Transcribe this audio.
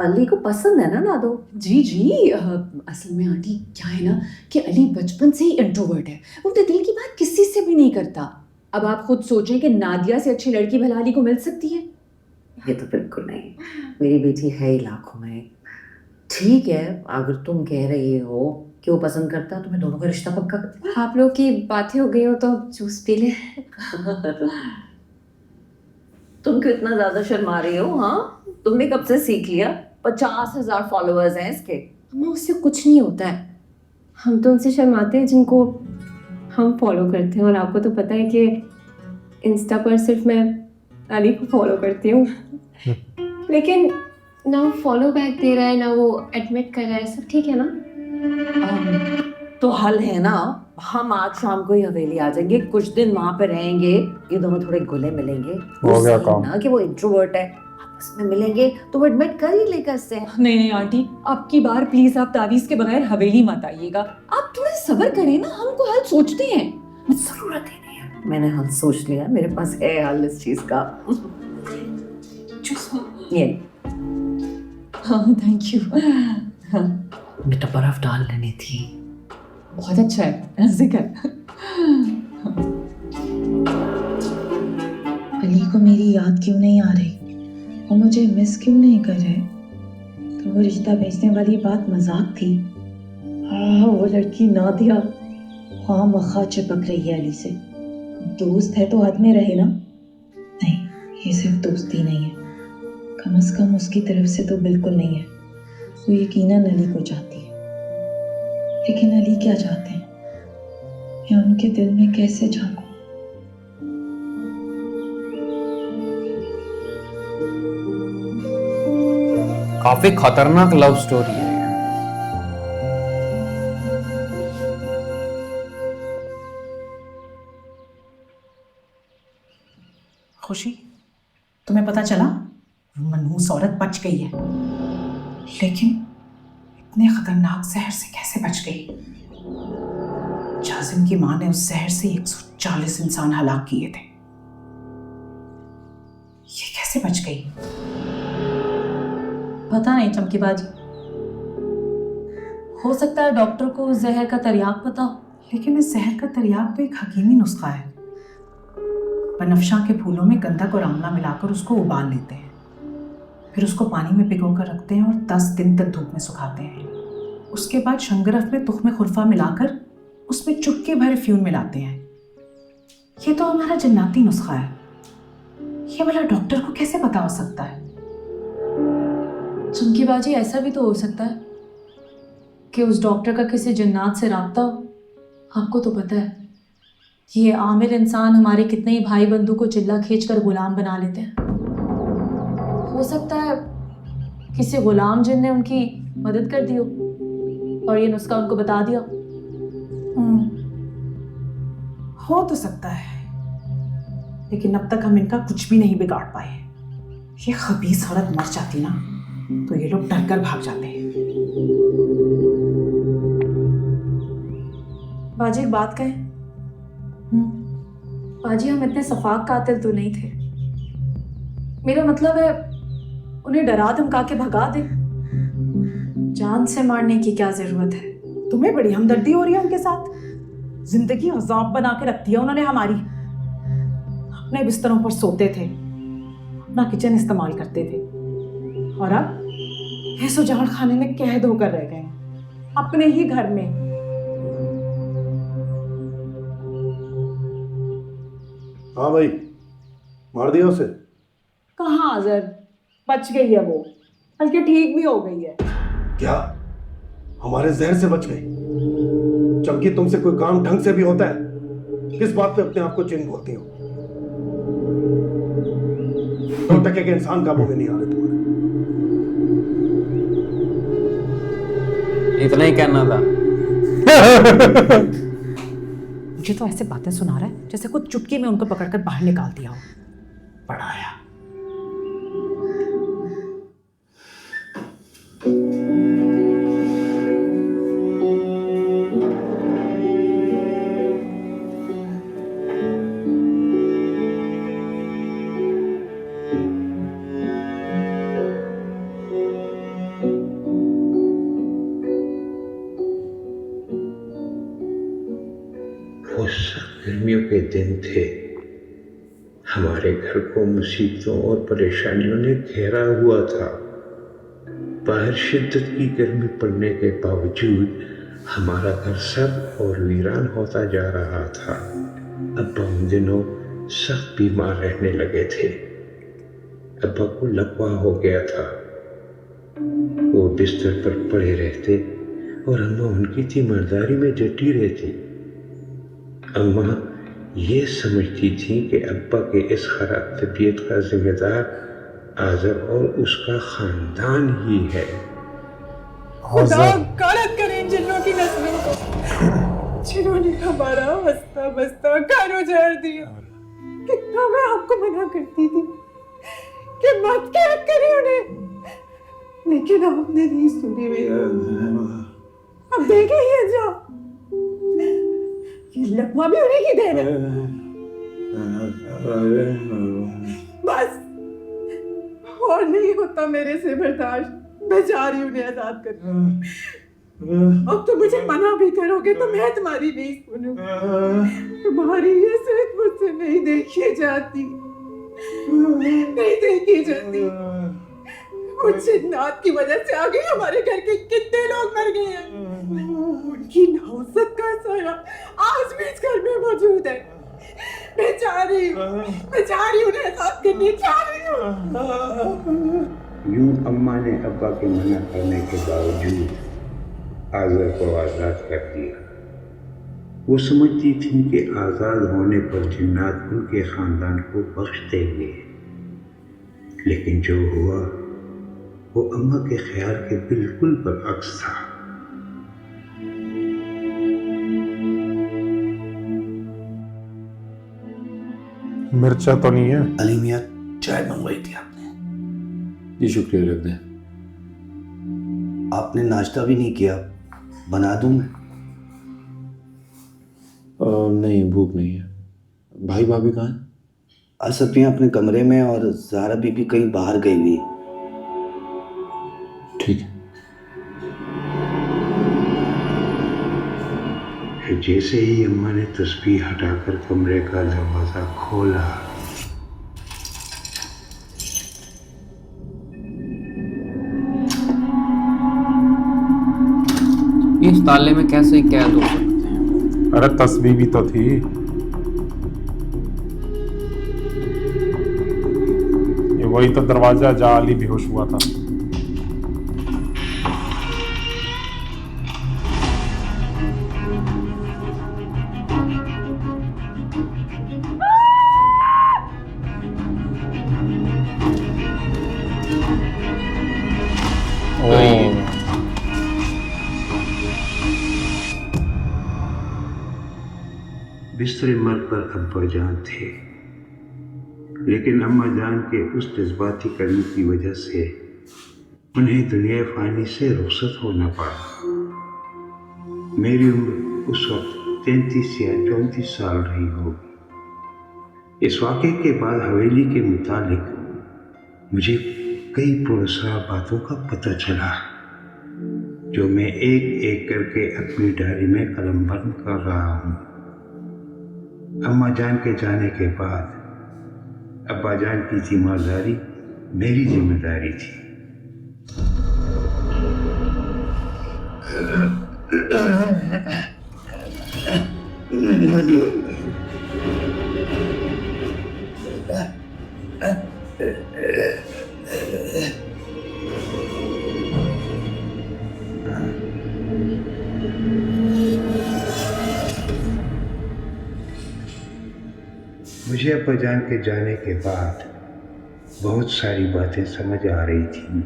अली को पसंद है ना नादो? जी जी, असल में आंटी क्या है ना कि अली बचपन से ही इंट्रोवर्ट है। वो तो दिल की बात किसी से भी नहीं करता। अब आप खुद सोचें कि नादिया से अच्छी लड़की भला अली को मिल सकती है? ये तो बिल्कुल नहीं, मेरी बेटी है ही लाखों में। ठीक है, अगर तुम कह रही हो कि वो पसंद करता है तो मैं दोनों का रिश्ता पक्का कर आप लोग की बातें हो गई हो तो जूस पी ले। तुम क्यों इतना ज्यादा शर्मा रही हो? हाँ, तुमने कब से सीख लिया? 50,000 फॉलोअर्स हैं इसके। अम्मा उससे कुछ नहीं होता है। हम तो उनसे शर्माते हैं जिनको हम फॉलो करते हैं, और आपको तो पता है कि इंस्टा पर सिर्फ मैं अली को फॉलो करती हूँ। लेकिन ना वो फॉलो बैक दे रहा है ना वो एडमिट कर रहा है, सब ठीक है ना? तो हल है ना, हम आज शाम को ही हवेली आ जाएंगे, कुछ दिन वहां पे रहेंगे, ये दोनों थोड़े घुले मिलेंगे। हो गया सही काम। ना कि वो इंट्रोवर्ट है, आपस में मिलेंगे तो वो एडमिट कर ही लेगा इससे। नहीं नहीं आंटी, अब की बार प्लीज आप तावीज के बगैर हवेली मत आइएगा। आप थोड़ा सब्र करें ना, हमको हल सोचते हैं। जरूरत ही नहीं है, मैंने हल सोच लिया, मेरे पास है हल इस चीज का। ये हाँ थैंक यू। बेटा बर्फ डाल लेनी थी। बहुत अच्छा है, ऐसे कर। अली को मेरी याद क्यों नहीं आ रही? वो मुझे मिस क्यों नहीं कर रहे? तो वो रिश्ता भेजने वाली बात मजाक थी। हाँ, वो लड़की नादिया हाँ मखा चिपक रही है अली से। दोस्त है तो हद में रहे ना। नहीं, ये सिर्फ दोस्ती नहीं है, कम से कम उसकी तरफ से तो बिल्कुल नहीं है। वो यकीनन अली को चाहती है, लेकिन अली क्या चाहते हैं, मैं उनके दिल में कैसे झांकूं? काफी खतरनाक लव स्टोरी है। खुशी, तुम्हें पता चला वो मनहूस औरत बच गई है, लेकिन इतने खतरनाक जहर से कैसे बच गई? जाजिम की मां ने उस जहर से 140 इंसान हलाक किए थे। ये कैसे बच गई? पता नहीं चमकी बाजी, हो सकता है डॉक्टर को उस जहर का तरियाक पता हो। लेकिन इस जहर का तरियाक तो एक हकीमी नुस्खा है। बनफशा के फूलों में गंधक और आंवला मिलाकर उसको उबाल लेते हैं, फिर उसको पानी में भिगोकर रखते हैं और 10 दिन तक धूप में सुखाते हैं। उसके बाद शंगरफ में तुख्म खुरफा मिलाकर उसमें चुटकी भर फ्यून मिलाते हैं। ये तो हमारा जन्नाती नुस्खा है। ये वाला डॉक्टर को कैसे पता हो सकता है? चमकी बाजी, ऐसा भी तो हो सकता है कि उस डॉक्टर का किसी जिन्नात से राब्ता हो। आपको तो पता है ये आमिर इंसान हमारे कितने ही भाई बंधु को चिल्ला खींच कर गुलाम बना लेते हैं। हो सकता है किसी गुलाम जिन ने उनकी मदद कर दी हो और ये नुस्खा उनको बता दिया। हो तो सकता है, लेकिन अब तक हम इनका कुछ भी नहीं बिगाड़ पाए। ये खबीस औरत मर जाती ना तो ये लोग डर कर भाग जाते हैं। बाजी एक बात कहें? बाजी, हम इतने सफाक कातिल तो नहीं थे। मेरा मतलब है उन्हें डरा धमका के भगा दे, जान से मारने की क्या जरूरत है? तुम्हें बड़ी हमदर्दी हो रही है उनके साथ। जिंदगी अजाब बना के रख दिया उन्होंने हमारी। अपने बिस्तरों पर सोते थे, अपना किचन इस्तेमाल करते थे, और अब इस उजाड़ खाने में कैद होकर रह गए अपने ही घर में। हाँ भाई, मार दिया उसे? कहाँ आजर, बच गई है वो, बल्कि ठीक भी हो गई है। क्या हमारे जहर से बच गई? चमकी, तुमसे कोई काम ढंग से भी होता है? किस बात पे अपने आप को चिन्ह बोलती हो? तो तक एक इंसान काबू में नहीं आ रहे तुम्हारे। इतना ही कहना था। मुझे तो ऐसे बातें सुना रहा है जैसे कुछ चुटकी में उनको पकड़कर बाहर निकाल दिया हो। पढ़ाया। वो सख्त गर्मियों के दिन थे। हमारे घर को मुसीबतों और परेशानियों ने घेरा हुआ था। बाहर शिद्दत की गर्मी पड़ने के बावजूद हमारा घर सर्द और वीरान होता जा रहा था। अब्बा उन दिनों सख्त बीमार रहने लगे थे। अब्बा को लकवा हो गया था। वो बिस्तर पर पड़े रहते और अम्मा उनकी तीमारदारी में जुटी रहती। अम्मा ये समझती थी कि अब्बा के इस खराब तबीयत का जिम्मेदार आज़र और उसका खानदान ही है। खुदा गारत करे इन जिन्नों की नस्लों को, जिन्होंने हमारा हंसता बसता घर उजाड़ दिया। कितना मैं आपको मना करती थी कि मत कैद करें उन्हें, लेकिन आपने नहीं सुनी मेरी। अब देखे ही अंजाम, ये लकवा भी उन्हीं की देन है। बस और नहीं होता मेरे से बर्दाश्त, मैं जा रही हूँ उन्हें आजाद कर। अब तुम मुझे मना भी करोगे तो मैं तुम्हारी नहीं सुनूंगी। तुम्हारी ये सिर्फ मुझसे नहीं देखी जाती, नहीं देखी जाती। कुछ जिन्नात की वजह से आगे हमारे घर के कितने लोग मर गए हैं। उनकी नौसत का साया आज भी इस घर में मौजूद है। मैं जा रही हूँ उन्हें आजाद करने जा रही हूँ। यूं अम्मा ने अब्बा के मना करने के बावजूद आज़र को आज़ाद कर दिया। वो समझती थी कि आज़ाद होने पर जिन्नात उनके ख़ानदान को बख्श देंगे, लेकिन जो हुआ वो अम्मा के ख्याल के बिल्कुल बरअक्स था। मिर्चा तो नहीं है? अली मियाँ चाय मंगवाई थी आपने? जी शुक्रिया, रख दें। आपने नाश्ता भी नहीं किया, बना दूं मैं? नहीं, भूख नहीं है। भाई भाभी कहाँ हैं? असफिया अपने कमरे में और ज़ारा बीबी कहीं बाहर गई हुई। ठीक है। जैसे ही अम्मा ने तस्बीह हटाकर कमरे का दरवाज़ा खोला, इस ताले में कैसे कैद हो सकते हैं? अरे तस्बीह भी तो थी। ये वही तो दरवाजा जहाँ अली बेहोश हुआ था। बिस्तर मर पर अब्बा जान थे, लेकिन अम्मा जान के उस जज्बाती कदम की वजह से उन्हें दुनिया फानी से रुखसत होना पड़ा। मेरी उम्र उस वक्त 33 या 34 साल रही होगी। इस वाक़े के बाद हवेली के मुतालिक मुझे कई पुरस्कार बातों का पता चला, जो मैं एक एक करके अपनी डायरी में कलमबंद कर रहा हूँ। अम्मा जान के जाने के बाद अब्बा जान की जिम्मेदारी मेरी जिम्मेदारी थी। मुझे अब्बा जान के जाने के बाद बहुत सारी बातें समझ आ रही थी।